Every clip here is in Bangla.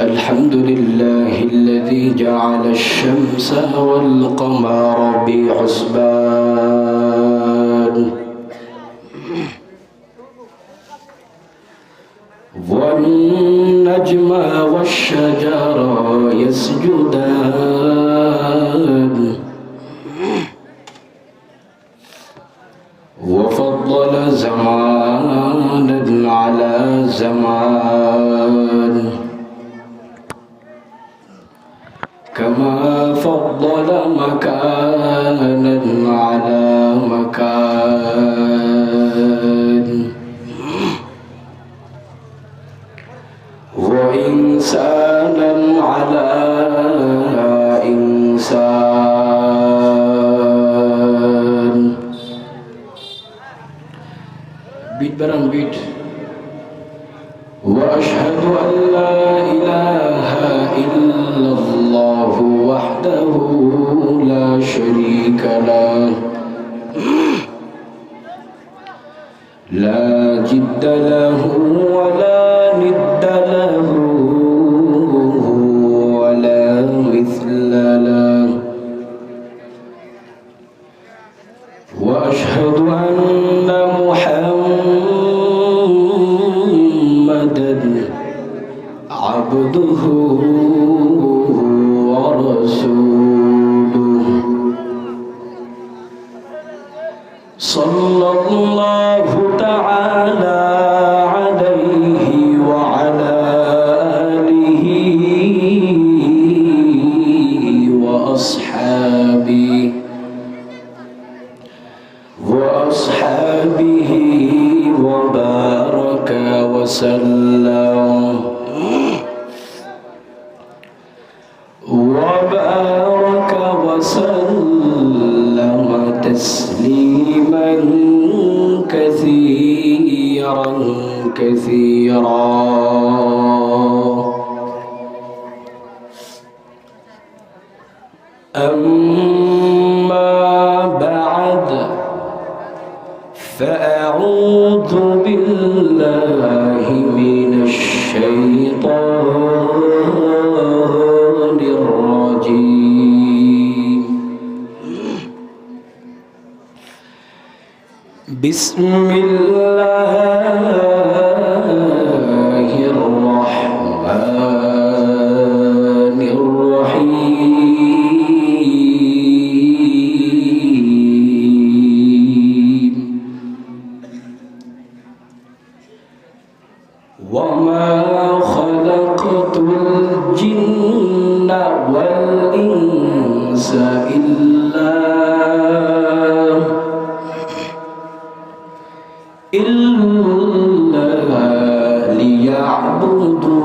الحمد لله الذي جعل الشمس والقمر بحسبان والنجم والشجر يسجدان وفضل زمانا على زمان كما فضل مكانا على مكان وإنسانا على إنسان بيت بران بيت وأشهد أن لا إله إلا الله وحده لا شريك له لا جد له ولا ند له ولا مثل له وأشهد أن محمدا عبده ورسوله صلى الله تعالى عليه وعلى آله وأصحابه وبارك وسلم تسليما كثيرا أما بعد فأعوذ بالله من الشيطان الرجيم بسم الله الرحمن الرحيم وما خلقت الجن والإنس إلا ليعبدون.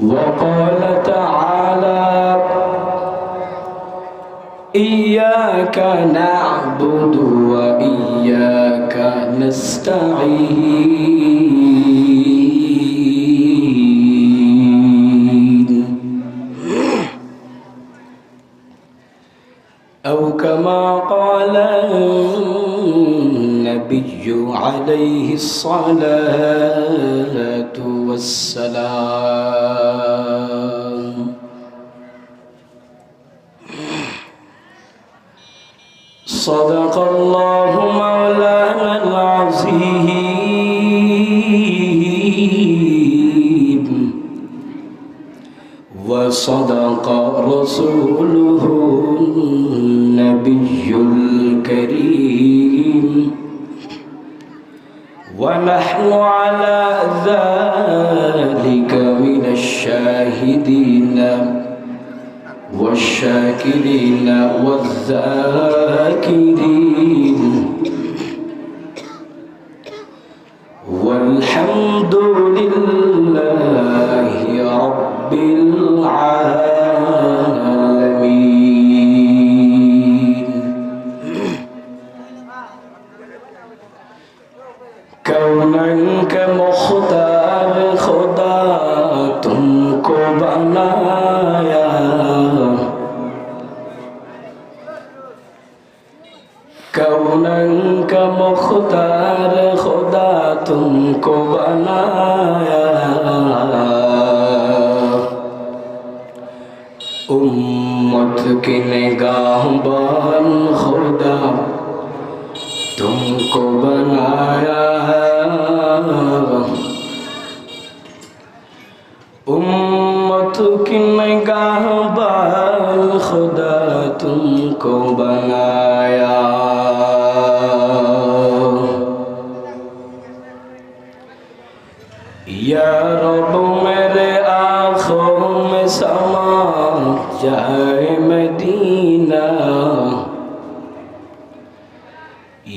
وقال تعالى إياك نعبد وإياك نستعين أو كما قال النبي عليه الصلاة والسلام صدق الله مولانا العظيم وصدق رسوله النبي الكريم ونحن على ذلك من الشاهدين والشاكرين والذاكرين والحمد لله رب العالمين. कौनन के मुख्तार खुदा तुमको बनाया, कौनन का मुख्तार खुदा तुमको बनाया, उम्मत की निगाहबान खुदा तुमको बनाया, उम्मत की निगाहबान खुदा तुमको बनाया। या रब मेरे आँखों में समा जाए मदीना,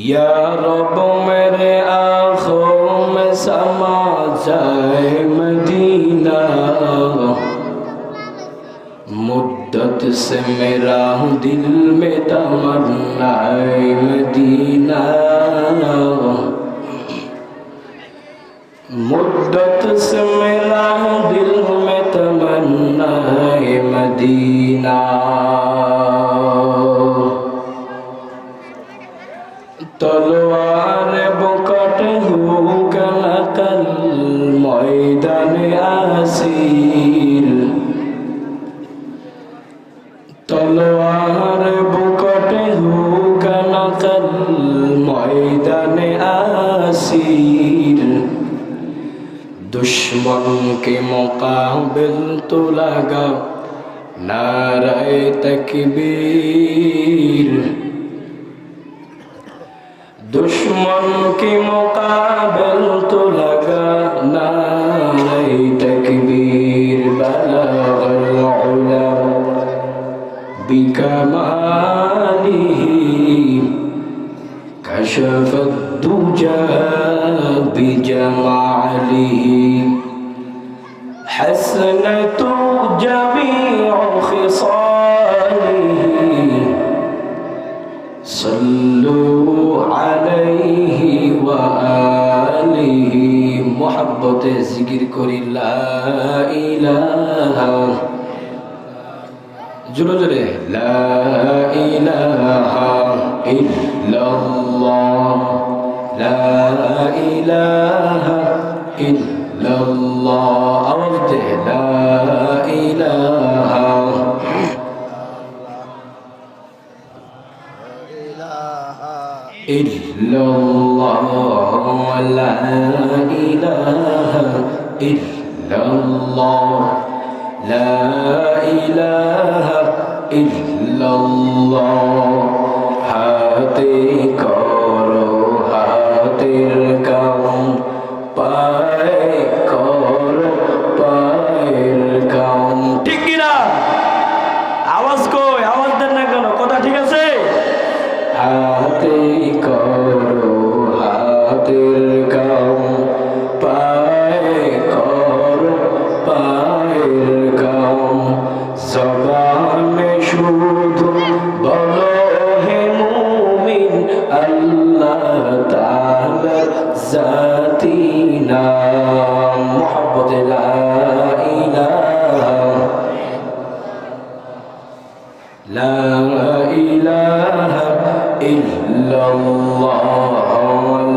या रब मेरे आँखों में समा जाए मदीना, मुद्दत से मेरा दिल में तमन्ना है मदीना, मुद्दत से मेरा दिल में तमन्ना है मदीना। तलवार बुकट हो कल मैदान आसीर, तलवार बुकट हो कल मैदान आसीर, दुश्मन के मुकाबिल तो लगा नारे तकबीर, दुश्मन के मुकाबिल तो लगा नारे तकबीर। बलगल उला बिकमालिही कशफत दुजा बिजमालिही, हसनतु जमीउ खिसालिही, सल्लू अलैहि व आलिहि। मोहब्बत जिक्र करी ला इलाहा, जोरे जोरे ला इलाहा इल्लल्लाह, ला इलाहा इल्लल्लाह। आवाज दे ला इलाहा इल्लल्लाह, ला इलाहा इल्लल्लाह, ला इलाहा इल्लल्लाह। हाथे करो हाथेर काम, पाए करो पाয়ের কাম। ঠিক কিনা? আওয়াজ কই? আওয়াজ দেন না কেন? কথা ঠিক আছে? হাতে করো হাতের কাম, পায়ে করো পায়ের কাম, জবানে শুধু বলো হে মুমিন আল্লাহ তাআলার জাতি নাম। মুহাব্বত লা ইলাহা লা ইলাহা ইল্লাল্লাহ,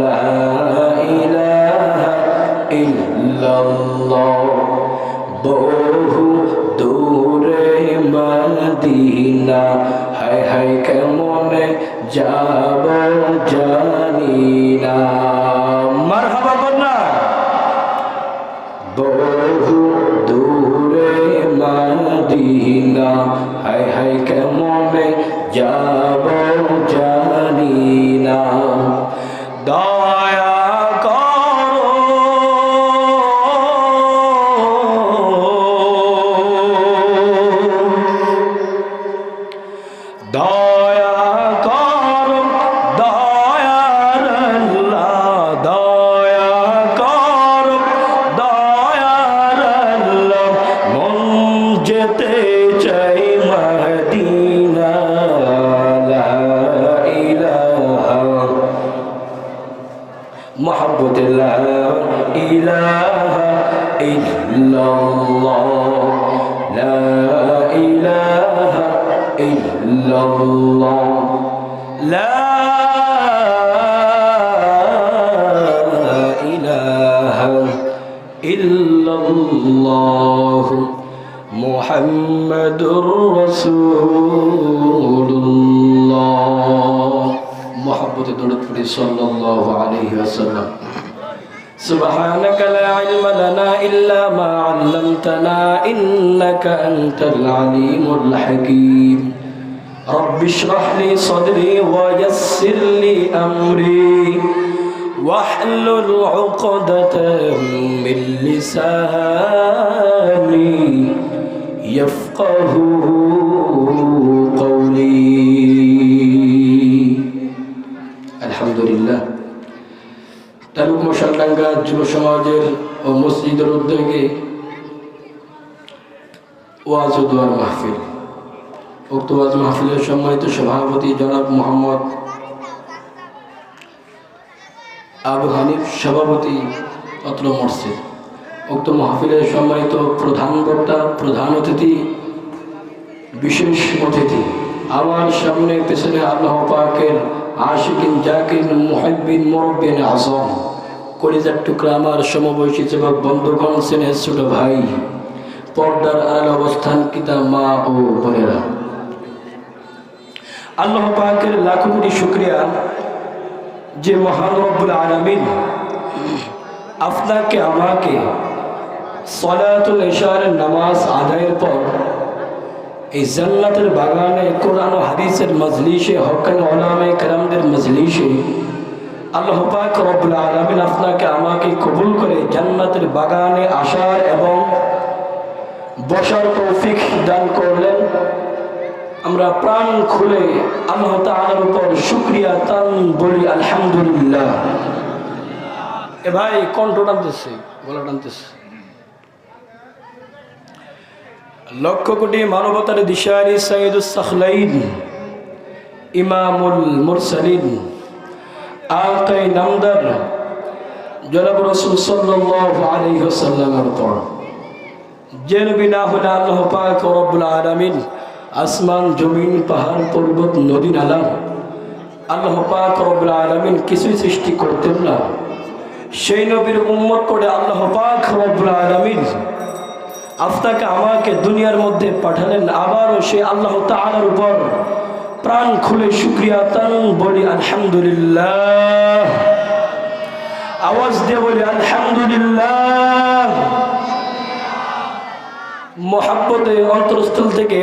লা ইলাহা ইল্লাল্লাহ। বহু দূরে মদিনা, হায় হায় কেমনে যাব জানি না। মারহাবা কন্যা। বহু দূরে মদিনা, হায় হায় কেমনে যাব জানি না। দয়া করো দয়া করো দয়ার আল্লাহ, দয়া করো দয়ার আল্লাহ, মন যেতে চাই মদিনা। লা ইলাহা মুহাব্বত লা ইলাহা ইল্লাল্লাহ, লা ইলাহা ইল্লাল্লাহ, লা মুহাম্মাদুর রাসূলুল্লাহ। মুহাব্বতে দরুদ পড়ি সাল্লাল্লাহু আলাইহি ওয়াসাল্লাম। সুবহানাকা লা ইলমা লানা ইল্লা মা 'আল্লামতানা ইন্নাকা আনতাল আলিমুল হাকীম। রব্বি ইশরাহ লি সাদরি ওয়া ইয়াসসির লি আমরি واحلل عقدة من لساني يفقه قولي الحمد لله তালুক মশালডাঙ্গা যুব সমাজের ও মসজিদের উদ্যোগে ওয়াজ ও দোয়ার মাহফিল। উক্ত ওয়াজ মাহফিলের সম্মানিত সভাপতি জনাব মোহাম্মদ আবু হানিফ, সভাপতি অত্র মসজিদ। উক্ত মাহফিলের সম্মানিত প্রধান বক্তা, প্রধান অতিথি, বিশেষ অতিথি, আমার সামনে পেছনে আল্লাহ পাকের আশিকিন, জাকির, মুহিব্বিন, মুরব্বিন আযম, কলিজার টুকরা আমার সমবয়সী যুবক বন্ধুগণ, স্নেহের ছোট ভাই, পর্দার আড়াল অবস্থানকৃত মা ও বোনেরা, আল্লাহ পাকের লাখো কোটি শুকরিয়া যে মহান রব্বুল আলামিন আপনাকে আমাকে সালাতুল ইশার নামাজ আদায়ের পর এই জান্নাতের বাগানে কোরআন ও হাদিসের মজলিসে, হক্কানি উলামায়ে কেরামদের মজলিসে আল্লাহ পাক রব্বুল আলামিন আপনাকে আমাকে কবুল করে জান্নাতের বাগানে আসার এবং বসার তৌফিক দান করলেন। আমরা প্রাণ খুলে আল্লাহ তাআলার উপর শুকরিয়া তান বলি আলহামদুলিল্লাহ। এ ভাই কণ্ঠ টানতেছে, গলা টানতেছে। লক্ষ কোটি মানবতার দিশারি সাইয়্যিদুস সাখলাইন, ইমামুল মুরসালিন, আকায়ে নামদার জনাব রাসূল সাল্লাল্লাহু আলাইহি ওয়াসাল্লামের উপর যে নবী না হলে আল্লাহ পাক রব্বুল আলামিন আসমান, জমিন, পাহাড়, পর্বত, নদী, নালা আল্লাহ পাক রব্বুল আলামিন কিছুই সৃষ্টি করতেন না। সেই নবীর উম্মত করে আল্লাহ পাক রব্বুল আলামিন আপনাকে আমাকে দুনিয়ার মধ্যে পাঠালেন। আবারও সে আল্লাহ তাআলার উপর প্রাণ খুলে শুকরিয়া তান বলি আলহামদুলিল্লাহ। আওয়াজ দিয়ে বলি আলহামদুলিল্লাহ। মুহাব্বতে অন্তরস্থল থেকে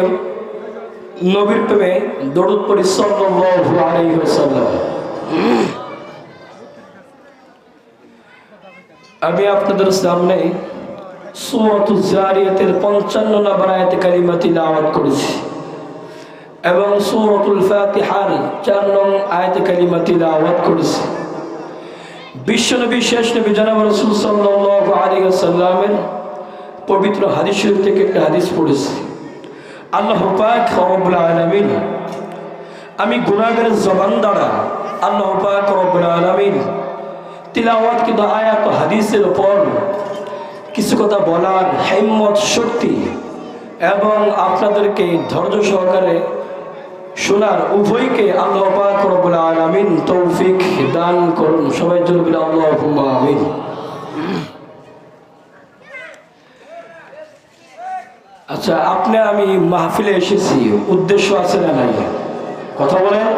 নবীর প্রেমে দরুদ পড়ি সাল্লাল্লাহু আলাইহি ওয়াসাল্লাম। আমি আপনাদের সামনে সূরাতুজ জারিয়াতের 55 নম্বর আয়াতে কারিমা তিলাওয়াত করেছি এবং সূরাতুল ফাতিহার 4 নং আয়াতে কারিমা তিলাওয়াত করেছি। বিশ্বনবী, শেষ নবী জনাব রাসূল সাল্লাল্লাহু আলাইহি ওয়াসাল্লামের পবিত্র হাদিস শরীফ থেকে একটা হাদিস পড়েছি। আল্লাহ পাক রব্বুল আলামিন আমি গুনাহগারের জবান দ্বারা আল্লাহ পাক রব্বুল আলামিন তিলাওয়াতকৃত আয়াত ও হাদিসের উপর কিছু কথা বলার হিম্মত, শক্তি এবং আপনাদেরকে ধৈর্য সহকারে শোনার উভয়কে আল্লাহ পাক রব্বুল আলামিন তৌফিক দান করুন। সবাই জোরে বলি আল্লাহুম্মা আমিন। আচ্ছা, আপনি আমি মাহফিলে এসেছি, উদ্দেশ্য আছে না নাই? কথা বলেন।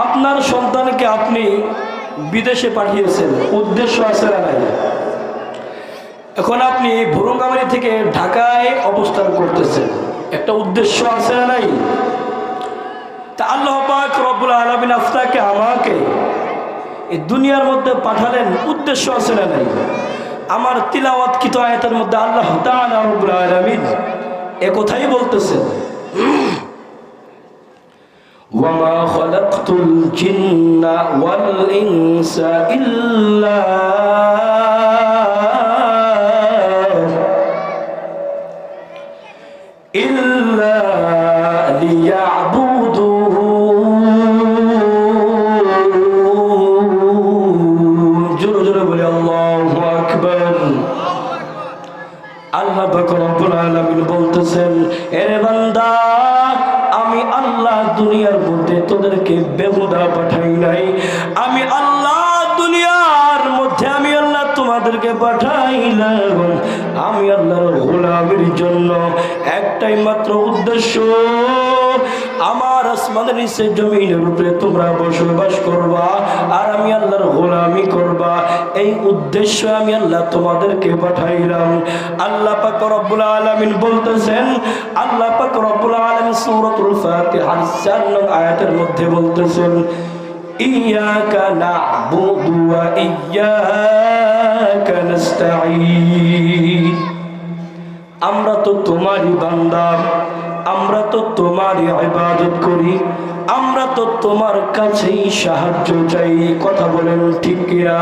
আপনার সন্তানকে আপনি বিদেশে পাঠিয়েছেন, উদ্দেশ্য আছে না নাই? এখন আপনি ভুরুঙ্গামারি থেকে ঢাকায় অবস্থান করতেছেন, একটা উদ্দেশ্য আছে না নাই? তা আল্লাহ পাক রব্বুল আলামিন আপনাকে আমাকে এই দুনিয়ার মধ্যে পাঠালেন, উদ্দেশ্য আছে না নাই? আমার তিলাওয়াতকৃত আয়াতের মধ্যে আল্লাহ তাআলা রব্বুল আলামিন একথাই বলতেছেন, ওয়ামা খালাকতুল জিন্না ওয়াল ইনসা ইল্লা লিয়াবুদুন। জোরে জোরে বলে আল্লাহু আকবার। আল্লাহ পাক রব্বুল আলামিন বলতেছেন, এরে বান্দা, আমি আল্লাহ দুনিয়ার মধ্যে তোদেরকে বেহুদা পাঠাই নাই। আমি আল্লাহ দুনিয়ার মধ্যে আমি আল্লাহ তোমাদেরকে পাঠাইলাম আমি আল্লাহর গোলামের জন্য, এক একটাই মাত্র উদ্দেশ্য, আমার আসমানের নিচে জমিনের উপরে তোমরা বসবাস করবা আর আমি আল্লাহর গোলামি করবা। এই উদ্দেশ্য আমি আল্লাহ তোমাদেরকে পাঠাইলাম। আল্লাহ পাক রব্বুল আলামিন বলতেছেন, আল্লাহ পাক রব্বুল আলামিন সূরাতুল ফাতিহার 4 নং আয়াতের মধ্যে বলতেছেন, ইয়াকা না'বুদু ওয়া ইয়াকা নাস্তাঈন। আমরা তো তোমারই বান্দা, আমরা তো তোমারই ইবাদত করি, আমরা তো তোমার কাছেই সাহায্য চাই। কথা বলেন ঠিক কিনা?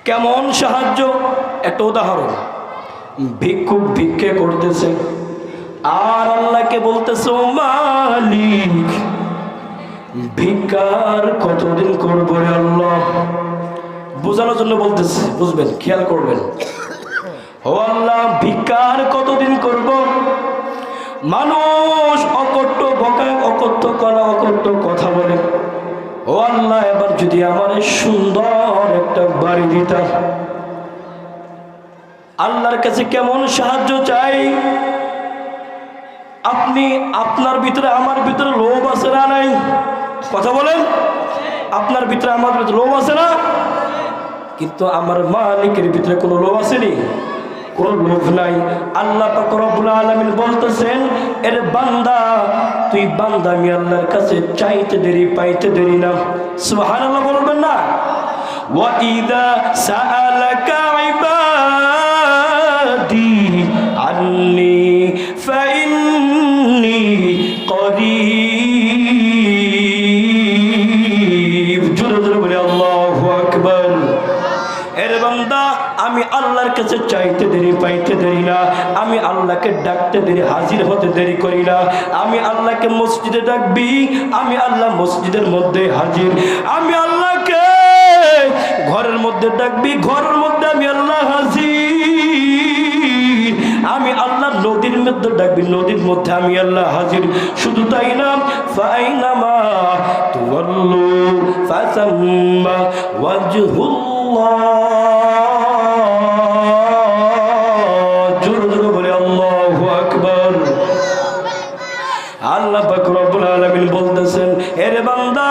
কেমন সাহায্য? একটা উদাহরণ, ভিক্ষুক ভিক্ষে করতেছে আর আল্লাহকে বলতেছে, ও মালিক ভিক্ষার কতদিন করবো রে আল্লাহ। বোঝানোর জন্য বলতেছে, বুঝবেন, খেয়াল করবেন। ও আল্লাহ ভিক্ষার কতদিন করব? মানুষ অকট্য বকায়, অকট্য কলা, অকট্য কথা বলে। ও আল্লাহ এবার যদি আমার সুন্দর একটা বাড়ি দিতাম। আল্লাহর কাছে কেমন সাহায্য চাই? আপনি, আপনার ভিতরে আমার ভিতরে লোভ আছে না নাই? কথা বলেন, আপনার ভিতরে আমার ভিতরে লোভ আছে না? কিন্তু আমার মালিকের ভিতরে কোনো লোভ আসেনি, কোনো লোভ নাই। আল্লাহ পাক রব্বুল আলামিন বলতেছেন, এর বান্দা তুই বান্দা, আমি আল্লাহর কাছে চাইতে দেরি পাইতে দেরি না। সুবহানাল্লাহ বলবেন না? ওয়া ইযা সাআলাকা ইবাদি আন্নী ফাইন্নী করিব। জোরে জোরে বলে আল্লাহু আকবার। এর বান্দা আমি আল্লাহর কাছে চাইতে দেরি পাইতে দেরি না, আমি আল্লাহকে ডাকতে দেরি, হাজির হতে দেরি করি না। আমি আল্লাহকে মসজিদে ডাকবি, আমি আল্লাহ মসজিদের মধ্যে হাজির। আমি আল্লাহকে ঘরের মধ্যে ডাকবি, ঘরের মধ্যে আমি আল্লাহ হাজির। আমি আল্লাহ নদীর মধ্যে ডাকবি, নদীর মধ্যে আমি আল্লাহ হাজির। শুধু তাই না, ফাইনামা তুওয়াল্লু ফাসাম্মা ওয়াজহুল্লাহ। জোরে জোরে বলে আল্লাহু আকবার। আল্লাহ পাক রব্বুল আলামিন বলতেছেন, এরে বান্দা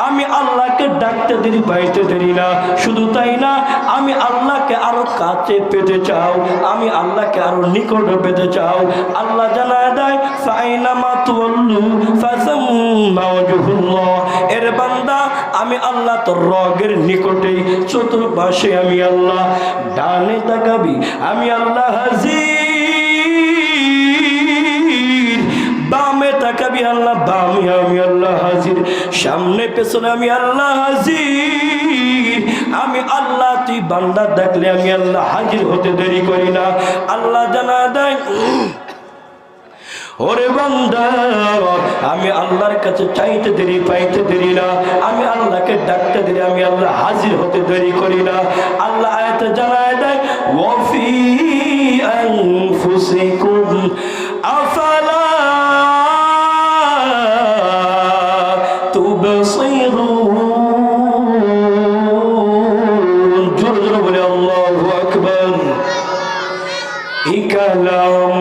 আমি আল্লাহকে ডাকতে দেরি পাইতে দেরি না। শুধু তাই না, আমি আল্লাহকে আরো কাছে পেতে চাও, আমি আল্লাহকে আরো নিকট পেতে চাও। আল্লাহ জানায় দেয়, ফাইনামা তুওয়াল্লু ফাসাম্মা ওয়াজহুল্লাহ। এরে বান্দা আমি আল্লাহ তোর রগের নিকটেই, চতুর্পাশে আমি আল্লাহ। ডানে তাকাবি, আমি আল্লাহ হাজির। বামে তাকাবি, আল্লাহ বামে আমি আল্লাহ হাজির। সামনে পেছনে আমি আল্লাহ হাজির। আমি আল্লাহ, তুই বান্দা ডাকলে আমি আল্লাহ হাজির হতে দেরি করি না। আল্লাহ জানা দেয়, ওরে বান্দা আমি আল্লাহর কাছে চাইতে দেরি পাইতে দেরি না, আমি আল্লাহকে ডাকতে দেরি, আমি আল্লাহ হাজির হতে দেরি করি না। আল্লাহ আয়াতে জানায় দেয়, ওয়াফি আনফুসিকুম আফালা তুবসিরুন। জোরে জোরে বলে আল্লাহু আকবার। ইকালাম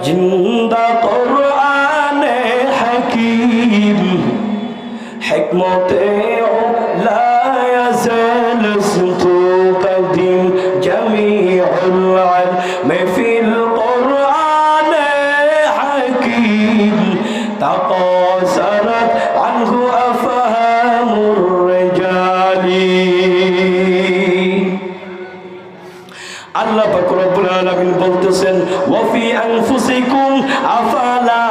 জিন্দা কুরআনে হাকীম, হিকমতে লা ইয়াজাল সুতু কদিম, জামিউল ইলমি ফিল কুরআনে হাকীম, তাকাসারাত আনহু আফহামুর রিজালি। আল্লাহ পাক রব্বুল আলামিন বলতেছেন, ওয়া ফি আনফুসিকুম আফালা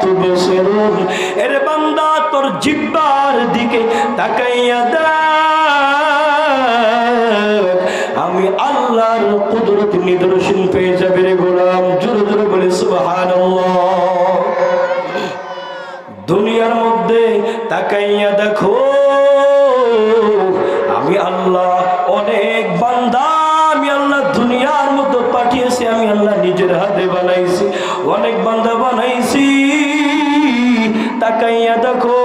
তুবসিরুন। এর বান্দা তোর জিহ্বার দিকে তাকাইয়া দেখ, আমি আল্লাহর কুদরত নিদর্শন পেয়ে যাবে রে গোলাম। জোরে জোরে বলে সুবহানাল্লাহ। দুনিয়ার মধ্যে তাকাইয়া দেখো, আমি আল্লাহ অনেক বান্দা আমি আল্লাহ দুনিয়ার মধ্যে পাঠিয়েছি, আমি আল্লাহ নিজের হাতে বানাইছি, অনেক বান্দা বানাইছি। তাকাইয়া দেখো,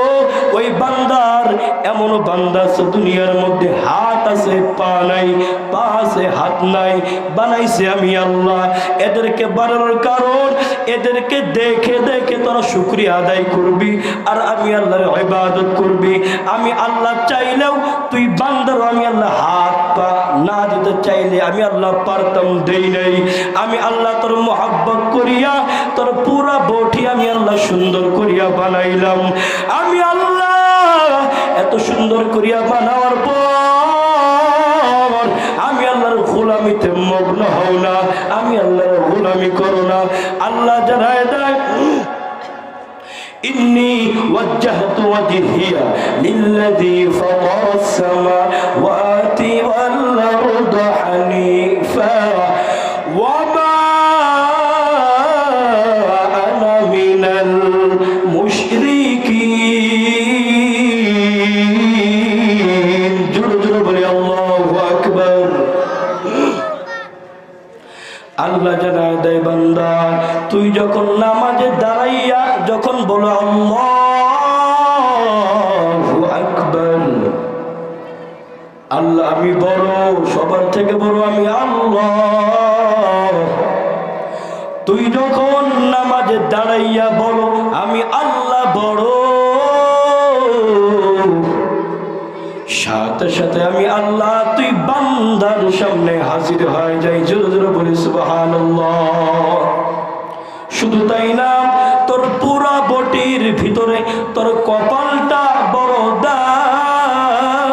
ওই বান্দার এমন বান্দা আছে দুনিয়ার মধ্যে হাত আছে পা নাই, পা আছে হাত নাই, বানাইছে আমি আল্লাহ। এদেরকে বানানোর কারণ এদেরকে দেখে দেখে তোরা শুকরিয়া আদায় করবি আর আমি আল্লাহর ইবাদত করবি। আমি আল্লাহ চাইলেও তুই বান্দার আমি আল্লাহ হাত পা না দিতে চাইলে আমি আল্লাহ পারতাম, দেই নাই। আমি আল্লাহ তোর মোহাব্বত করিয়া তোর পুরা বটি আমি আল্লাহ সুন্দর করিয়া বানাইলাম। আমি আল্লাহ এত সুন্দর করিয়া বানাওয়ার পর আমি আল্লাহর গোলামিতে মগ্ন হও না, আমি আল্লাহর গোলামি করো না। আল্লাহ জানায় দেয় إني وجهت وجهي للذي فطر السماوات والأرض حنيفا وما أنا من المشركين جل بلي الله أكبر আল্লাহ জানায় দেয় বান্দা তুই যখন নামাজে দাঁড়াইয়া যখন বলো আল্লাহু আকবার, আল্লাহ আমি বড়, সবার থেকে বড় আমি আল্লাহ। তুই যখন নামাজে দাঁড়াইয়া বলো আমি আল্লাহ বড়, সাথে সাথে আমি আল্লাহ তুই বান্দার সামনে হাজির হয়ে যাই। জোরে জোরে বলি সুবহানাল্লাহ। শুধু তাই না, তোর পুরা বটির ভিতরে তোর কপালটা বড় দামি।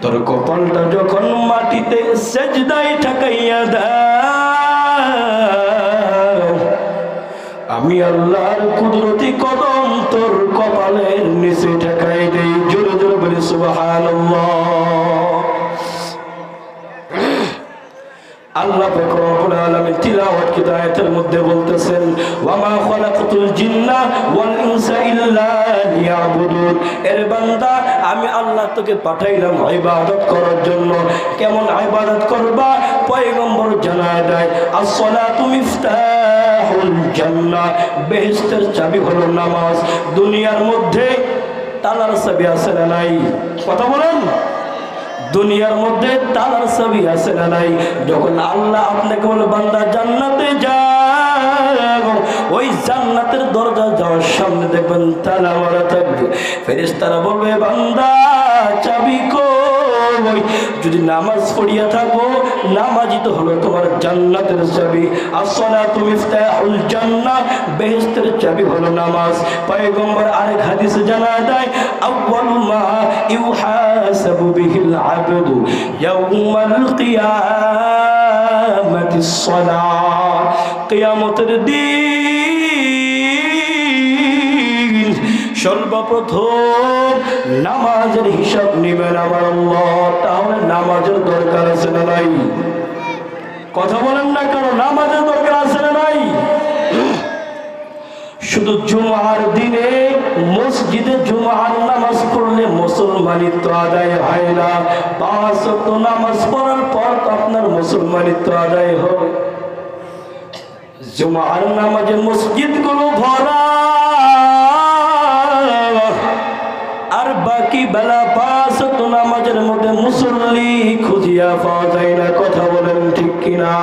তোর কপালটা যখন মাটিতে সেজদায় ঠকাইয়া দাও, আমি আল্লাহর কুদরতি কদম তোর কপালের নিচে ঠকাই দেই। জোরে জোরে বলি সুবহানাল্লাহ। আল্লাহ পাক রব্বুল আলামিন তিলাওয়াত কিতাবের মধ্যে বলতেছেন ওয়া মা খালাকাতুল জিন্না ওয়াল ইনসা ইল্লা লিয়াবুদুন। এর বান্দা আমি আল্লাহ তোকে পাঠাইলাম ইবাদত করার জন্য। কেমন ইবাদত করবা? পয়গম্বর জানায় দেয় as-সালাতু মিফতাহুল জান্নাহ, বেহেশতের চাবি হলো নামাজ। দুনিয়ার মধ্যে তালার চাবি আছে না নাই? কথা বলেন। দুনিয়ার মধ্যে তালার চাবি আছে না নাই? যখন আল্লাহ আপনাকে বলে বান্দা জান্নাতে যাও, ওই জান্নাতের দরজা যাওয়ার সামনে দেখবেন তালা মারা থাকবে। ফেরেশতারা বলবে বান্দা চাবি কই? যদি নামাজ পড়িয়া থাকো, নামাজই তো হলো তোমার জান্নাতের চাবি। as-সালাতু মিফতাহুল জান্নাহ, বেহেশতের চাবি হলো নামাজ। পয়গম্বর আরেক হাদিসে জানায় দেয় আউয়ালু মা ইউহাসাবু বিহিল আবদু ইয়াউমাল কিয়ামাতিস সালাত। কিয়ামতের দিন সর্বপ্রথম নামাজের হিসাব নিবেন আমার আল্লাহ। তাহলে নামাজের দরকার আছে না নাই? কথা বলেন না কেন? নামাজের দরকার আছে না নাই? শুধু জুমার দিনে মসজিদে জুমার নামাজ পড়লে মুসলমানিত্ব আদায় হয় না। 5 ওয়াক্ত নামাজ পড়ার পর তো আপনার মুসলমানিত্ব আদায় হয়। জুমার নামাজে মসজিদগুলো ভরা, আর বাকি বেলা 5 ওয়াক্ত নামাজের মধ্যে মুসল্লি খুঁজিয়া পাওয়া যায় না। কথা বলেন ঠিক কিনা?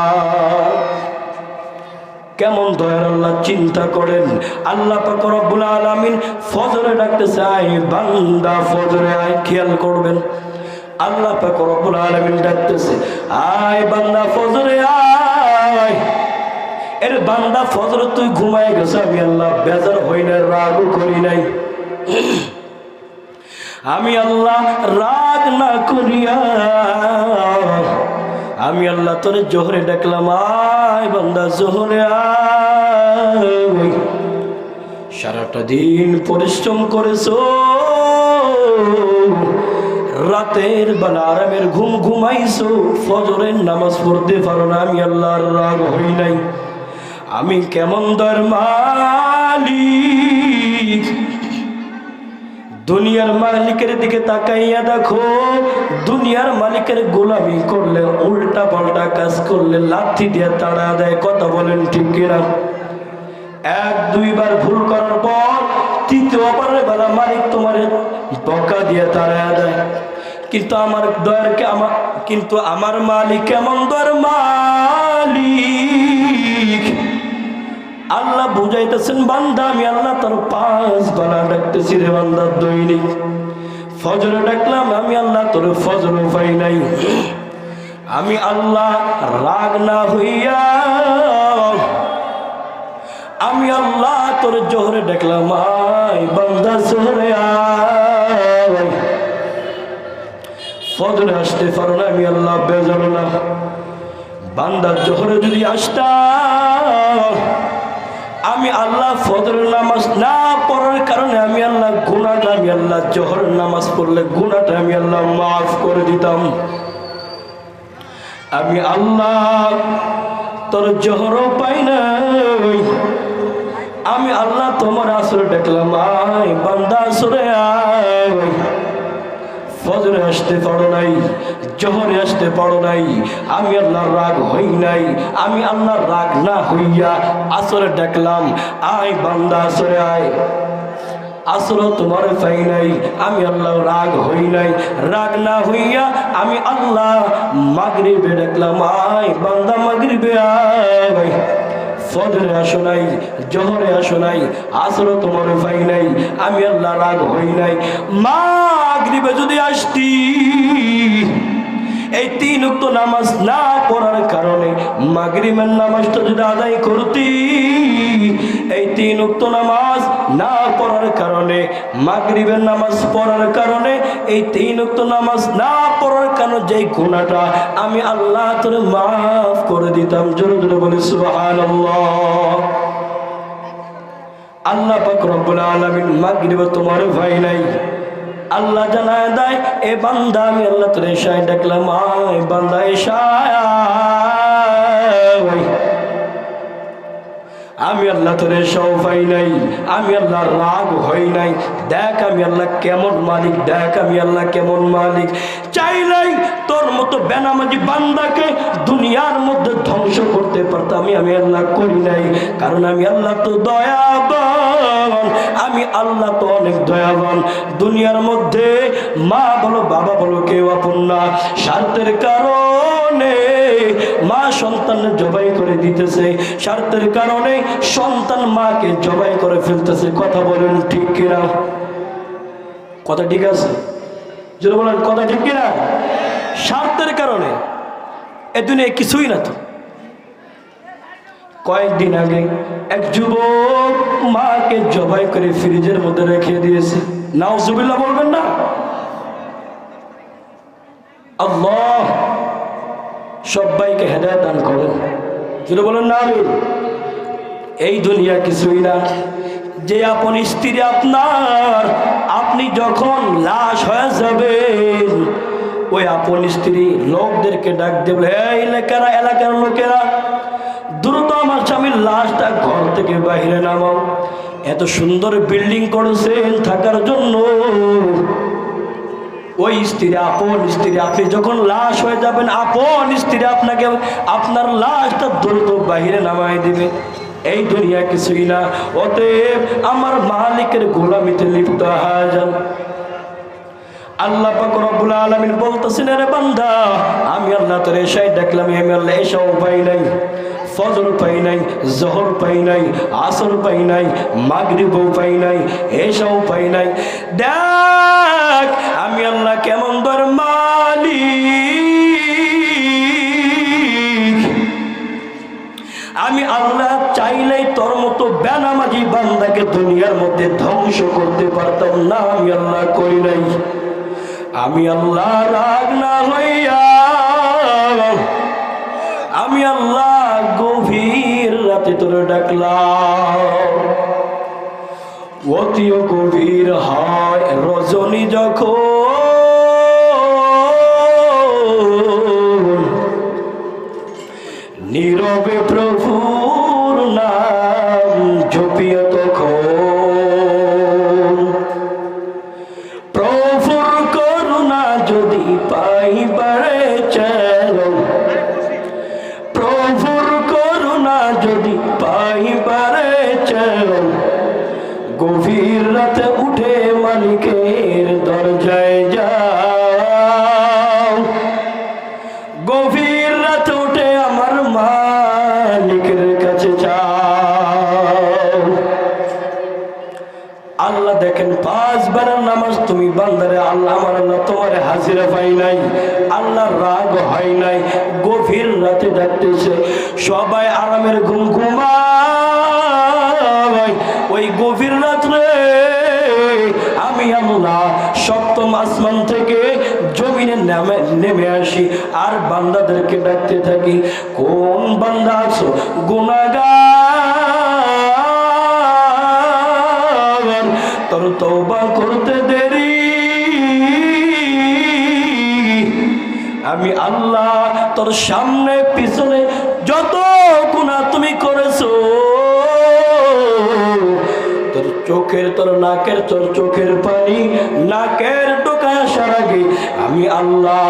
কেমন দয়ার আল্লাহ, চিন্তা করেন। আল্লাহ পাক রব্বুল আলামিন ফজরে ডাকতেছে আয় বান্দা ফজরে আয়। খেয়াল করবেন, আল্লাহ পাক রব্বুল আলামিন ডাকতেছে আয় বান্দা ফজরে আয়। এর বান্দা ফজরে তুই ঘুমায় গেছ, আমি আল্লাহ বেজার হই না, রাগও করি নাই। আমি আল্লাহ রাগ না করিয়া আমি আল্লাহ তোরে জোহরে ডাকলাম আয় বান্দা জোহরে আয়। সারাটা দিন পরিশ্রম করেছো, রাতের বেলা আরামের ঘুম ঘুমাইছো, ফজরের নামাজ পড়তে পারো না, আমি আল্লাহর রাগ হই নাই। আমি কেমন দয়ার মালিক। দুনিয়ার মালিকের দিকে তাকাইয়া দেখো, দুনিয়ার মালিকের গোলামি করলে, উল্টা পাল্টা কাজ করলে লাঠি দিয়ে তাড়া দেয়। কথা বলেন ঠিক কিনা? 1-2 বার ভুল করার পর তৃতীয়বারের বেলা মালিক তোমার বকা দিয়ে তাড়া দেয়। কিন্তু আমার দয়ার কিন্তু আমার মালিক কেমন দয়ার মালিক। আল্লাহ বুঝাইতেছেন বান্দা আমি আল্লাহ তোর 5 বেলা ডাকতেছি রে বান্দা। দৈনিক ফজরে ডাকলাম, আমি আল্লাহ তোর ফজর পাই নাই। আমি আল্লাহ রাগ না হইয়া আমি আল্লাহ তোর জোহরে ডাকলাম, আয় বান্দা জোহরে আয়। ফজরে আসতে পারো না, আমি আল্লাহ বেজার না। বান্দা জোহরে যদি আসতাম, আমি আল্লাহ ফজরের নামাজ না পড়ার কারণে আমি আল্লাহ গুনাহটা, আমি আল্লাহ জোহরের নামাজ পড়লে গুনাহটা আমি আল্লাহ মাফ করে দিতাম। আমি আল্লাহ তোর জোহরও পাই নাই, আমি আল্লাহ তোমার আসরে ডাকলাম, আয় বান্দা আসরে আয়। ফজরে আসতে পারো নাই, জোহরে আসতে পারো নাই, আমি আল্লাহ রাগ হই নাই। আমি আল্লাহ রাগ না হইয়া আসরে ডাকলাম, আয় বান্দা আসরে আয়। আসর তোমার পাই নাই, আমি আল্লাহ রাগ হই নাই। রাগ না হইয়া আমি আল্লাহ মাগরিবে ডাকলাম, আয় বান্দা মাগরিবে আয়। ফজরে আসো নাই, জোহরে আসো নাই, আসর তোমার পাই নাই, আমি আল্লাহ রাগ হই নাই। মাগরিবে যদি আসতি, এই 3 ওয়াক্ত নামাজ না পড়ার কারণে মাগরিবের নামাজটা যদি আদায় করতি, এই 3 ওয়াক্ত নামাজ না পড়ার কারণে মাগরিবের নামাজ পড়ার কারণে এই 3 ওয়াক্ত নামাজ না পড়ার কারণে যেই গুনাহটা আমি আল্লাহ তোরে মাফ করে দিতাম। জোরে জোরে বলি সুবহানাল্লাহ। আল্লাহ পাক রব্বুল আলামিন মাগরিবে তোমার ভাই নাই, আল্লাহ জানায় দেয় এ বান্দা আমি আল্লাহ তোর এশায় ডাকলাম, আয় বান্দা এশায় আয়। আমি আল্লাহ তোর এশাও পাই নাই, আমি আল্লাহ রাগ হই নাই। দেখ আমি আল্লাহ কেমন মালিক, দেখ আমি আল্লাহ কেমন মালিক। চাইলেই তোর মতো বেনামাজি বান্দাকে দুনিয়ার মধ্যে ধ্বংস করতে পারতাম, আমি আল্লাহ করি নাই। কারণ আমি আল্লাহ তো দয়াবান, আমি আল্লাহ তো অনেক দয়াবান। দুনিয়ার মধ্যে মা বলো বাবা বলো কেউ আপন না। স্বার্থের কারণে মা সন্তানের জবাই করে দিতেছে, স্বার্থের কারণে সন্তান মাকে জবাই করে ফেলতেছে। কথা বলেন ঠিক কিনা? কথা ঠিক আছে? যদি বলেন কথা ঠিক কিনা? স্বার্থের কারণে এ দুনিয়ায় কিছুই না। তো কয়েকদিন আগে এক যুবক মাকে জবাই করে ফ্রিজের মধ্যে রেখে দিয়েছে। নাউজুবিল্লাহ বলবেন না? আল্লাহ সবাইকে হেদায়েত দান করেন। যদি বলেন না আমিন। এই দুনিয়া কিছুই না। যে আপন স্ত্রী আপনার, আপনি যখন লাশ হয়ে যাবেন, ওই আপন স্ত্রী লোকদেরকে ডাক দেবে, এই এলাকার লোকেরা দ্রুত আমার স্বামীর লাশটা ঘর থেকে বাইরে নামাও। এত সুন্দর বিল্ডিং করেছেন থাকার জন্য। ওই স্ত্রী, আপন স্ত্রী, আপনি যখন লাশ হয়ে যাবেন, আপন স্ত্রী আপনাকে আপনার লাশটা দ্রুত বাহিরে নামাই দিবে। এই দুনিয়া কিছুই না। অতএব আমার মালিকের গোলামিতে লিপ্ত হয়ে যান। আল্লাহ পাক রব্বুল আলামিন বলতেছেন, রে বান্দা আমি আল্লাহ তোর এশায় ডাকলাম, আমি আল্লাহ এশাও পাই নাই, ফজর পাই নাই, জোহর পাই নাই, আসর পাই নাই, মাগরিবও পাই নাই, এশাও পাই নাই। দেখ আমি আল্লাহ কেমন দর মালিক। আমি আল্লাহ চাইলেই তোর মতো বেনামাজি বান্দাকে দুনিয়ার মধ্যে ধ্বংস করতে পারতাম না, আমি আল্লাহ করি নাই। আমি আল্লাহ রাগ না হইয়া আমি আল্লাহ গভীর রাতে তোরে ডাকলাম। অতিও গভীর হয় রজনী যখন, নীরবে প্রভুর নাম জপিয়া তখন, প্রভুর করুণা যদি পাইবারে চলো, প্রভুর করুণা যদি পাইবারে চলো, গভীর রাতে উঠে মালিকের দরজায় যায়। আল্লাহ আমার আল্লাহ তোমার হাজিরা পাই নাই, আল্লাহর রাগ হয় নাই। গভীর রাতে ডাকতেছে, সবাই আরামের ঘুম ঘুমায়। ওই গভীর রাত্রে আমি আল্লাহ সপ্তম আসমান থেকে জমিনে নেমে আসি আর বান্দাদেরকে ডাকতে থাকি, কোন বান্দা আছো গুনাহগার, তোর তওবা করতে দেরি। আমি আল্লাহ তোর সামনে পিছনে যত গুনাহ তুমি করেছো, তোর চোখের তোর নাকের তোর চোখের পানি নাকের টোকায় আসার আগে আমি আল্লাহ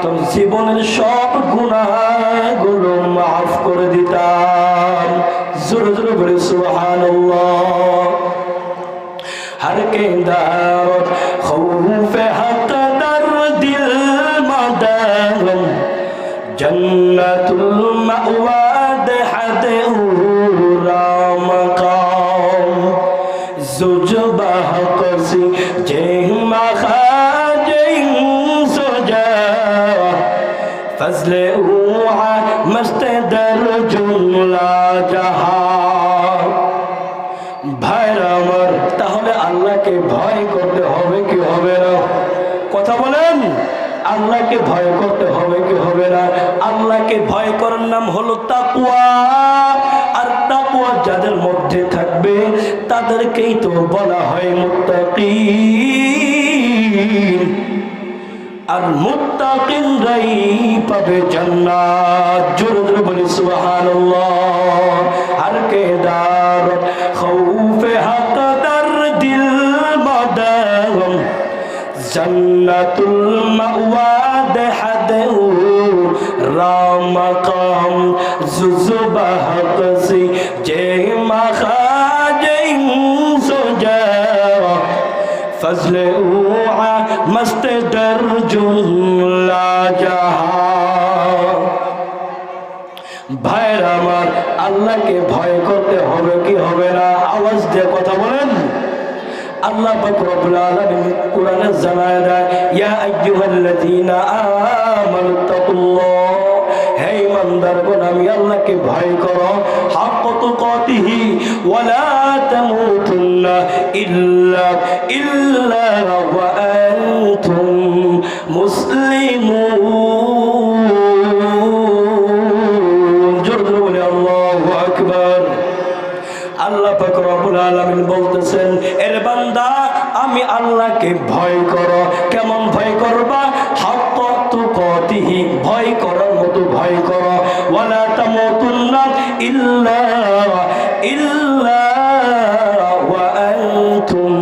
তোর জীবনের সব গুনাহগুলো মাফ করে দিতাম। জোরে জোরে বলে সুবহানাল্লাহ। हर के दावत खौफ हक दर दिल मदम जन्नतुल मअवाद हद उरा मकाम जुजबा कसी जेमा खाजिन सजा फजले उआ मस्त दर जुमला जहां। ভাইরা আমার, তাহলে আল্লাহকে ভয় করতে হবে কি হবে না? কথা বলেন, আল্লাহকে ভয় করতে হবে কি হবে না? আল্লাহকে ভয় করার নাম হলো তাকওয়া। আর তাকওয়া যাদের মধ্যে থাকবে তাদেরকেই তো বলা হয় মুত্তাকিন। আর মুত্তাকিনরাই পাবে জান্নাত। জোরে জোরে বলি সুবহানাল্লাহ। আর কে দার খৌফে হক দর দিল মদম জান্নাতুল মাওয়াদ হাদউ রামাকাম জুজবাহ কসি জে মাখাজিন সুজা ফজলে উআ মস্ত দরজুল্লা জাহা। ভাইরা আমার, আল্লাহকে ভয় করতে হবে কি হবে না? আওয়াজ দিয়ে কথা বলেন। আল্লাহ পাক রব্বুল আলামিন কোরআনে জানায় দেয়, ইয়া আইয়ুহাল্লাযীনা আমানুত্তাকুল্লাহ, হে ইমানদারগণ আমি আল্লাহকে ভয় করো, হাক্কা তুকাতিহি ওয়া লা তামুতুন্না ইল্লা ওয়া আনতুম মুসলিমুন। জোরে জোরে বলি আল্লাহু আকবার। আল্লাহ পাক রব্বুল আলামিন বলতেছেন, এর বান্দা আমি আল্লাহকে ভয় করো। কেমন ভয় করবা? হাক্কা তুকাতিহি, ভয় করার মতো ভয় করো। ওয়ালা তামুতুন্না ইল্লা ওয়া আনতুম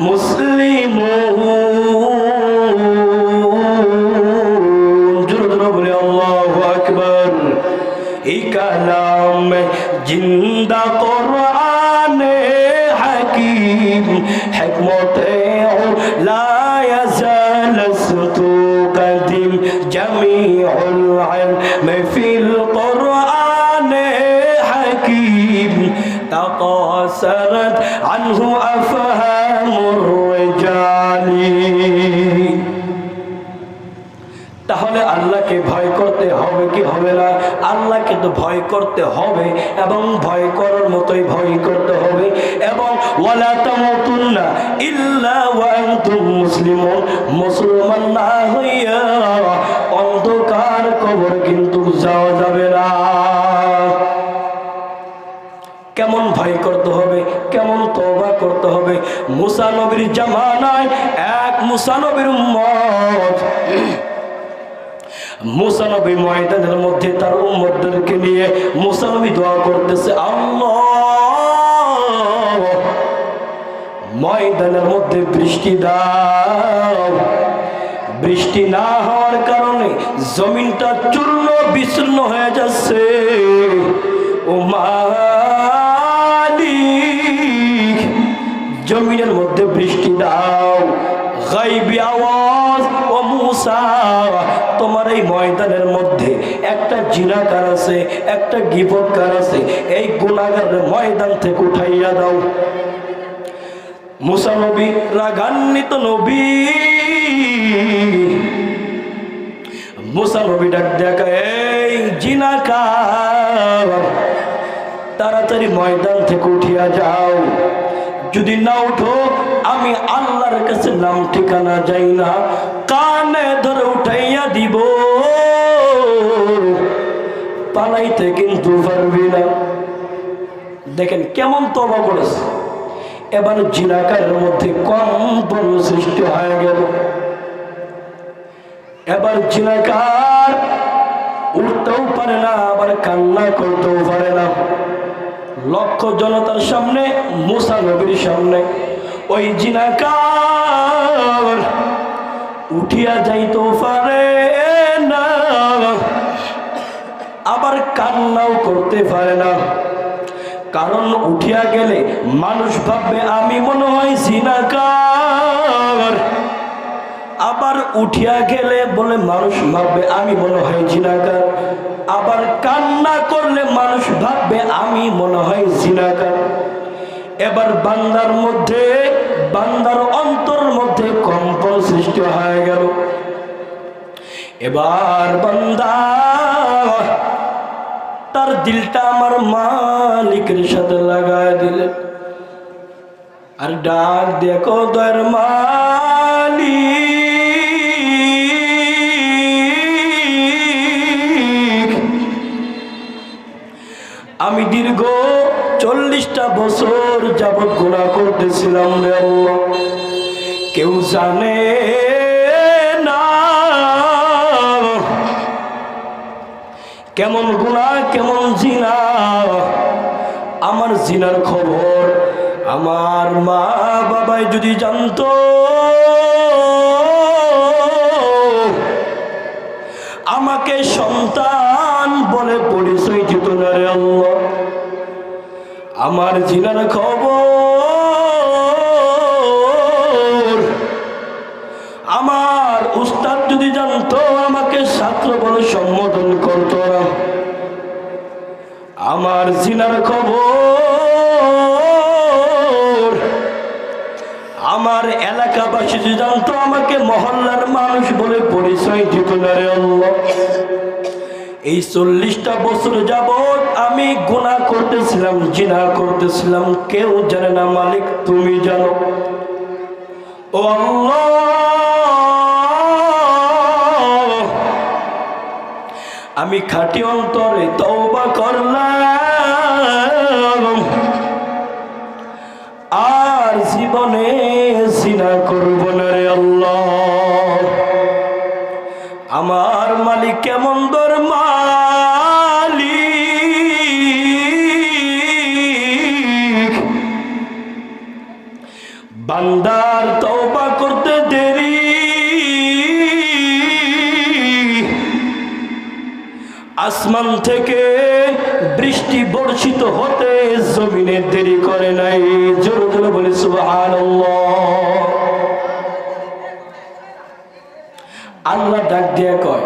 মুসলিমুন। জোরে জোরে বলি আল্লাহু আকবার। এই কালাম জিন্দা কোরআনে হাকিম হিকমতে লা ইয়াজাল সুতু কদিম জামিউল ইলম ফিল কোরআনে হাকিম তাকাসারাত আনহু আফহামুর রিজালি। তাহলে আল্লাহকে ভয় করতে হবে কি হবে না? আল্লাহকে তো ভয় করতে হবে এবং ভয় করার মতোই ভয় করতে হবে। এবং ওয়ালা তামুতুন্না ইল্লা ওয়া আনতুম মুসলিমুন, মুসলমান না হইয়া অন্ধকার কবর কিন্তু যাওয়া যাবে না। কেমন ভয় করতে হবে, কেমন তওবা করতে হবে? মুসা নবীর জামানায় এক মুসা নবীর উম্মত, মুসা নবী ময়দানের মধ্যে তার উম্মতদেরকে নিয়ে মুসা নবী দোয়া করতেছে, আল্লাহ ময়দানের মধ্যে বৃষ্টি দাও। বৃষ্টি না হওয়ার কারণে জমিনটা চূর্ণ বিচূর্ণ হয়ে যাচ্ছে। ও মালিক, জমিনের মধ্যে বৃষ্টি দাও। গায়বী আওয়াজ, ও মুসা তোমার এই ময়দানের মধ্যে একটা জিনাকার আছে, একটা গীবতকার আছে, এই গুনাহগারের ময়দান থেকে উঠাইয়া দাও। মুসা নবী রাগান্বিত নবী। মুসা নবী ডাক দেখা, এই জিনাকার, তাড়াতাড়ি ময়দান থেকে উঠিয়া যাও, যদি না উঠো আমি আল্লাহর কাছে নাম ঠিকানা যাই না, কানে ধরে উঠাইয়া দিব, পালাইতে কিন্তু পারবি না। দেখেন কেমন তওবা করেছে। এবার জিনাকারের মধ্যে কম্পন সৃষ্টি হয়ে গেল। এবার জিনাকার উঠতেও পারে না, আবার কান্না করতেও পারে না। লক্ষ জনতার সামনে, মুসা নবীর সামনে ওই জিনাকার উঠিয়া যাইতেও পারে না, আবার কান্নাও করতে পারে না। কারণ উঠিয়া গেলে মানুষ ভাববে আমি মনে হয় জিনাকার, আবার উঠিয়া গেলে বলে মানুষ ভাববে আমি মনে হয় জিনাকার, আবার কান্না করলে মানুষ ভাববে আমি মনে হয় জিনাকার। এবার বান্দার মধ্যে, বান্দার অন্তর মধ্যে কম্পন সৃষ্টি হয়ে গেল। এবার বান্দা তার দিলটা আমার মালিকের সাথে লাগায় দিলেন, আর ডাক দেখো দয়ার মালিক, আমি দীর্ঘ 40টা বছর যাবৎ গুনাহ করতেছিলাম রে আল্লাহ, কেউ জানে না কেমন গুনাহ, কেমন জিনা। আমার জিনার খবর আমার মা বাবাই যদি জানতো, আমাকে সন্তান বলে পরিচয় দিত না রে আল্লাহ। আমার জিনার খবর আমার উস্তাদ যদি জানতো, আমাকে ছাত্র বলে সম্বোধন করতো না। আমার জিনার খবর আমার এলাকাবাসী যদি জানতো, আমাকে মহল্লার মানুষ বলে পরিচয় দিত না রে আল্লাহ। এই 40টা বছর যাবৎ আমি গুনাহ করতেছিলাম, জিনা করতেছিলাম, কেউ জানে না, মালিক তুমি জানো। ও আল্লাহ, আমি খাঁটি অন্তরে তওবা করলাম, আর জীবনে জিনা করব না রে আল্লাহ। আমার মালিক কেমন দর মালিক, বান্দার তওবা করতে দেরি, আসমান থেকে বৃষ্টি বর্ষিত হতে জমিনে দেরি করে নাই। জোরে জোরে বলি সুবহানাল্লাহ। আল্লাহ ডাক দিয়ে কয়,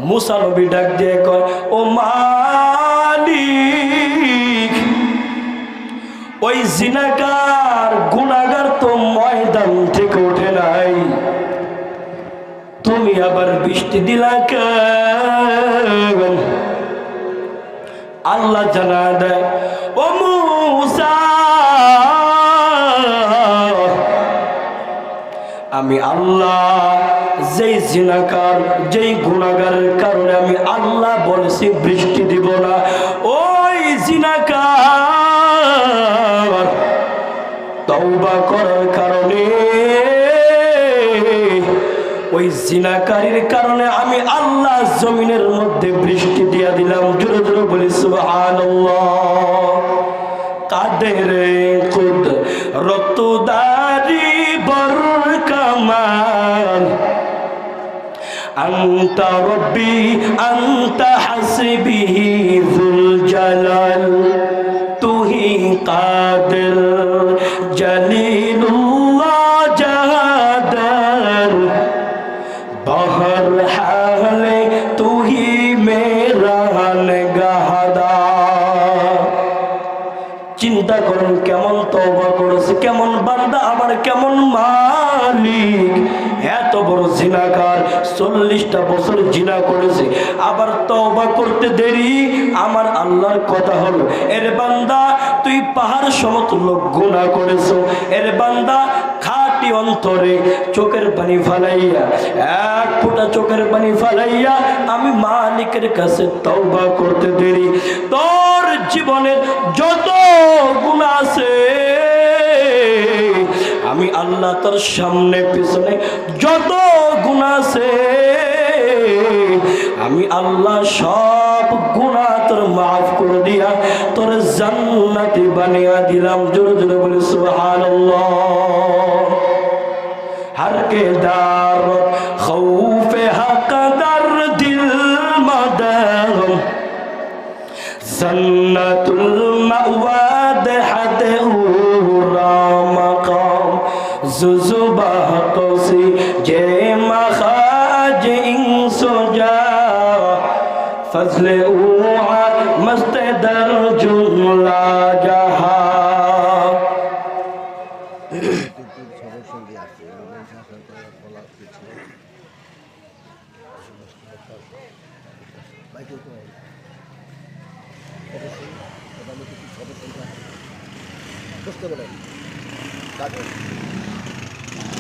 মুসা নবী ডাক দিয়ে কয়, ও মালিক, ওই জিনাকার গুনাহগার তো ময়দান থেকে ওঠে নাই, তুমি আবার বৃষ্টি দিলা কেন? আল্লাহ জানা দেয়, ও মুসা, আমি আল্লাহ যেই জিনাকার, যেই গুনাহগারের কারণে আমি আল্লাহ বলেছি বৃষ্টি দিব না, ওই জিনাকার তওবা করার কারণে, ওই জিনাকারীর কারণে আমি আল্লাহ জমিনের মধ্যে বৃষ্টি দিয়া দিলাম। জোরে জোরে বলি সুবহানাল্লাহ। কাদের কুদরত দারি বরকামাল, আনতা রব্বি আনতা হাসবি যুল জালাল, তুহি কাদের জলিলুল্লাহ জাহাদার, বহর হালে তুহি মেরা নিগাহদার। চিন্তা করুন কেমন তওবা করেছে, কেমন বান্দা আমার, কেমন মালিক। এত বড় জিনাকার, 40টা বছর জিনা করেছে, আবার তওবা করতে দেরি। আমার আল্লাহর কথা হলো, এর বান্দা তুই পাহাড় সমতুল্য গুনাহ করেছো। এর বান্দা খাঁটি অন্তরে চোখের পানি ফালাইয়া, এক ফোঁটা চোখের পানি ফালাইয়া আমি মালিকের কাছে তওবা করতে দেরি। তোর জীবনের যত গুনাহ আছে আমি আল্লাহ তোর সামনে পিছনে যত গুনাহ আছে আমি আল্লাহ সব গুনাহ তোর মাফ করে দিয়া তোর জান্নাতি বানিয়ে দিলাম। জোরে জোরে বলি সুবহানাল্লাহ। हर के दार खौफ हक दर दिल मदर जन्नतुल मअवाद हद उरा मकाम जुजुबा कोसी जे मखाज इंसुजा फजले उआ मस्त दर जुमला जहा।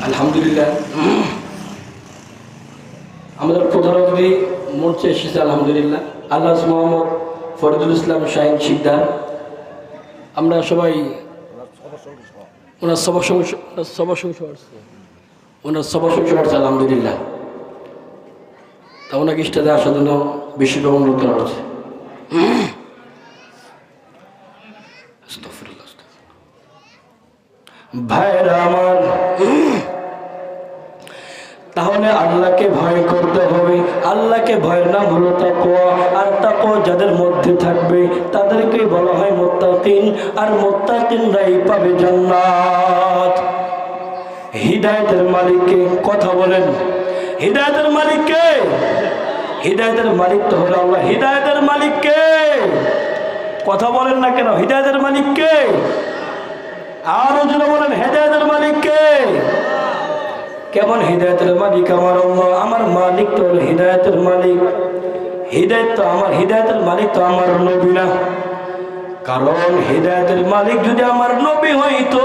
আলহামদুলিল্লাহ, আমাদের প্রধান অতিথি মঞ্চে এসেছে। আলহামদুলিল্লাহ, আল্লাহ মোহাম্মদ ফরিদুল ইসলাম শাহিন শিকদার। আমরা সবাই ওনার সবার সঙ্গে আলহামদুলিল্লাহ, তা ওনাকে স্টেজে আসার জন্য বেশি অনুরোধ করা হচ্ছে। ভাইরা আমার, তাহলে আল্লাহকে ভয় করতে হবে। আল্লাহকে ভয়ের নাম হলো তাকওয়া। আর তাকওয়া যাদের মধ্যে থাকবে তাদেরকে বলা হয় মুত্তাকিন। আর মুত্তাকিনরাই পাবে জান্নাত। হিদায়াতের মালিককে কথা বলেন, হিদায়াতের মালিককে? হিদায়াতের মালিক তো হলো আল্লাহ। হিদায়াতের মালিককে কথা বলেন না কেন? হিদায়াতের মালিককে আরো জোরে বলেন, হিদায়াতের মালিককে? কেমন হিদায়াতের মালিক? আমার আল্লাহ। আমার মালিক তো হলো হিদায়াতের মালিক। হিদায়াত তো আমার, হিদায়াতের মালিক তো আমার নবী না। কারণ হিদায়াতের মালিক যদি আমার নবী হইতো,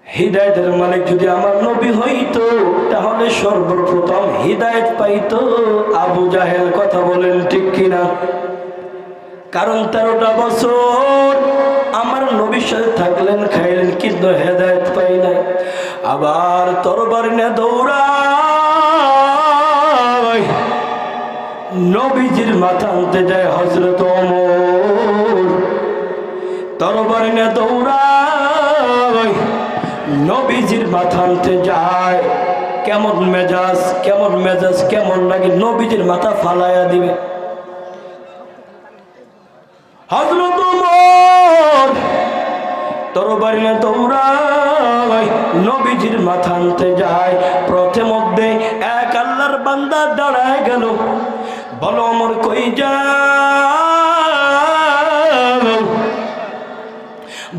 হিদায়াতের মালিক যদি আমার নবী হইতো, তাহলে সর্বপ্রথম হিদায়াত পাইতো আবু জাহেল। কথা বলেন ঠিক কিনা? কারণ 13টা বছর আমার নবীর সাথে থাকলেন, খাইলেন, কিন্তু হেদায়েত পাই নাই। আবার তরবারি নিয়ে দৌড়ায় নবীজির মাথা আনতে যায় হযরত ওমর। তরবারি নিয়ে দৌড়ায় নবীজির মাথা আনতে যায়। কেমন মেজাজ, কেমন মেজাজ, কেমন লাগে, নবীজির মাথা ফালাইয়া দিবে। হযরত ওমর তরবারি নিয়ে দৌড়ায় নবীজির মাথা আনতে যায়। পথের মধ্যে এক আল্লাহর বান্দা দাঁড়ায় গেল। বলো ওমর কই যাও?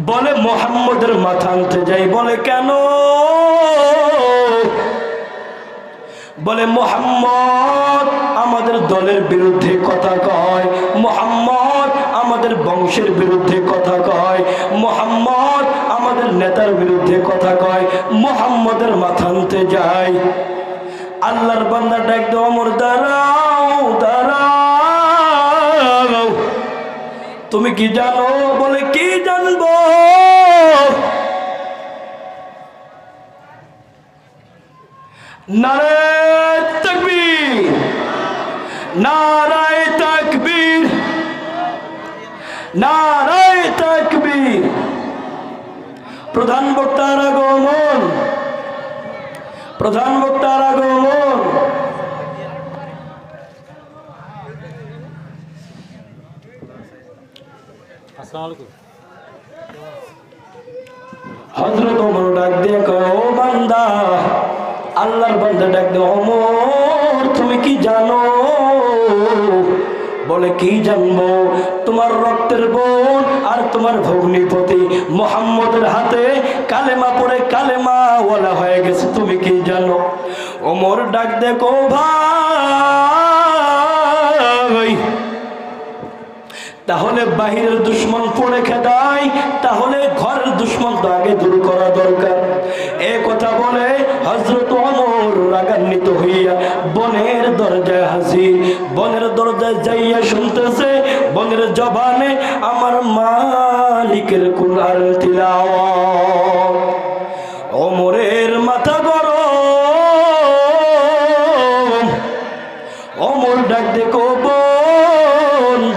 বলে মুহাম্মদের মাথা আনতে যাই। বলে কেন? বলে মুহাম্মদ আমাদের দলের বিরুদ্ধে কথা কয়, মুহাম্মদ আমাদের বংশের বিরুদ্ধে কথা কয়, মুহাম্মদ আমাদের নেতার বিরুদ্ধে কথা কয়, মুহাম্মদের মাথা আনতে যায়। আল্লাহর বান্দা ডাক দে, ওমর দাঁড়াও, দাঁড়াও, তুমি কি জানো? বলে কি জানবো? নারায়ে তাকবীর, নারায়ে তাকবীর, নারায়ে তাকবীর। প্রধান বক্তার আগমন, প্রধান বক্তার আগমন। হযরত ওমর ডাক দিয়ে কয়, ও বান্দা, আল্লাহর বান্দা ডাক দিয়ে, ওমর তুমি কি জানো বলে কি জানবো? তোমার রক্তের বোন আর তোমার ভগ্নিপতি মুহাম্মদের হাতে কালেমা পড়ে কালেমা ওয়ালা হয়ে গেছে, তুমি কি জানো? ওমর ডাক দেখো ভাই, তাহলে বাহিরের দুশ্মন পড়ে খেদায়, তাহলে ঘরের দুশ্মন তো আগে দূর করা দরকার। এ কথা বলে হযরত ওমর রাগান্বিত হইয়া বনের দরজায় হাজির। বনের দরজায় যাইয়া শুনতেছে বনের জবানে আমার মালিকের কুরআন তিলাওয়াত। ওমরের মাথা গরম। ওমর ডাক দেখো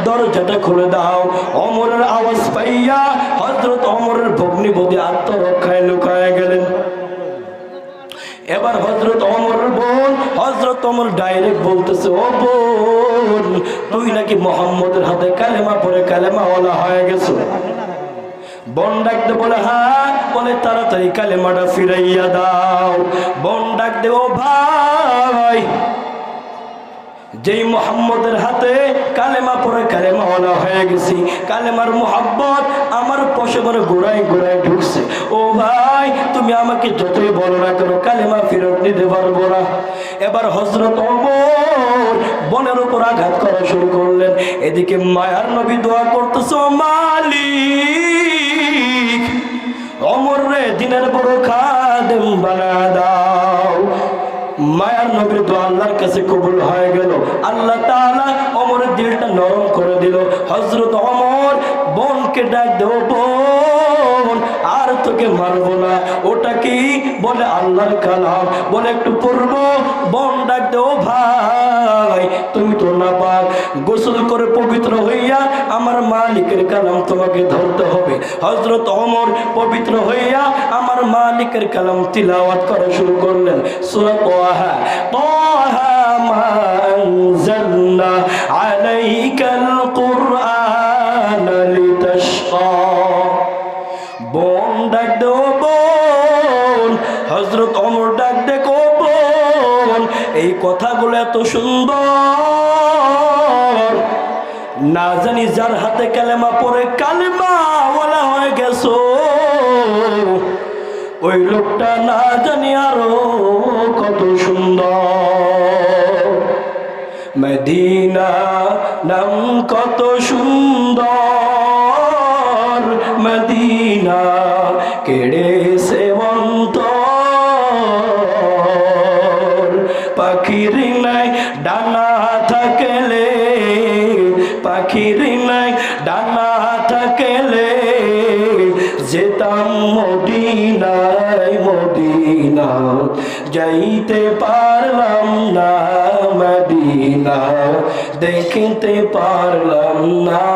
দরজাটা খুলে দাও। ওমরের আওয়াজ পাইয়া হযরত ওমরের ভগ্নিপতি আত্মরক্ষায় লুকায় গেলেন। এবার হযরত ওমরের বোন হযরত ওমর ডাইরেক্ট বলতেছে, ও বোন, তুই নাকি মুহাম্মদের হাতে কালেমা পড়ে কালেমাওয়ালা হয়ে গেছো। বোন ডাকতে বলে হ্যাঁ। বলে তাড়াতাড়ি কালেমাটা ফিরাইয়া দাও। বোন ডাকতে, ও ভাই, যেই মুহাম্মদের হাতে কালেমা পড়ে কালেমাওয়ালা হয়ে গেছি, কালেমার মুহাব্বত আমার পশমের গোড়ায় গোড়ায় ঢুকছে। ও ভাই, তুমি আমাকে যতই বলো না কেন কালেমা ফেরত দিতে পারবো না। এবার হযরত ওমর বনের উপর আঘাত করা শুরু করলেন। এদিকে মায়ার নবী দোয়া করতেছে, ও মালিক, ওমর রে দিনের বড় খাদেম বানা দাও। মায়ার নবীর দোয়া আল্লাহর কাছে কবুল হয়ে গেল। আল্লাহ তাআলা ওমরের দিলটা নরম করে দিল। হযরত ওমর বোনকে ডাক দেও, বোন আর তোকে মারবো না। ওটা কি? বলে আল্লাহর কালাম। বলে একটু পড়ব। বোন ডাক দেও, ভাই তুমি তো নাপাক, গোসল করে পবিত্র হইয়া আমার মালিকের কালাম তোমাকে ধরতে হবে। হযরত ওমর পবিত্র হইয়া আমার মালিকের কালাম তিলাওয়াত করা শুরু করলেন। সূরা তাহা, তাহা মা আনজালনা আলাইকাল কুরআন লিতাশকা। বোন ডাক দে, ও বোন। হযরত ওমর ডাক দে, ও বোন, এই কথাগুলো এত সুন্দর, না জানি যার হাতে কালেমা পড়ে কালেমা ওয়ালা হয়ে গেছো, ওই লোকটা না জানি আরো কত সুন্দর। মদিনা নাম কত সুন্দর, মদিনা কেড়ে সে অন্তর। পাখির নাই ডানা থাকলে, পাখির নাই ডানা থাকলে যেতাম মদিনায়, মদিনা যাইতে পারলাম না, মদিনা দেখিতে পারলাম না।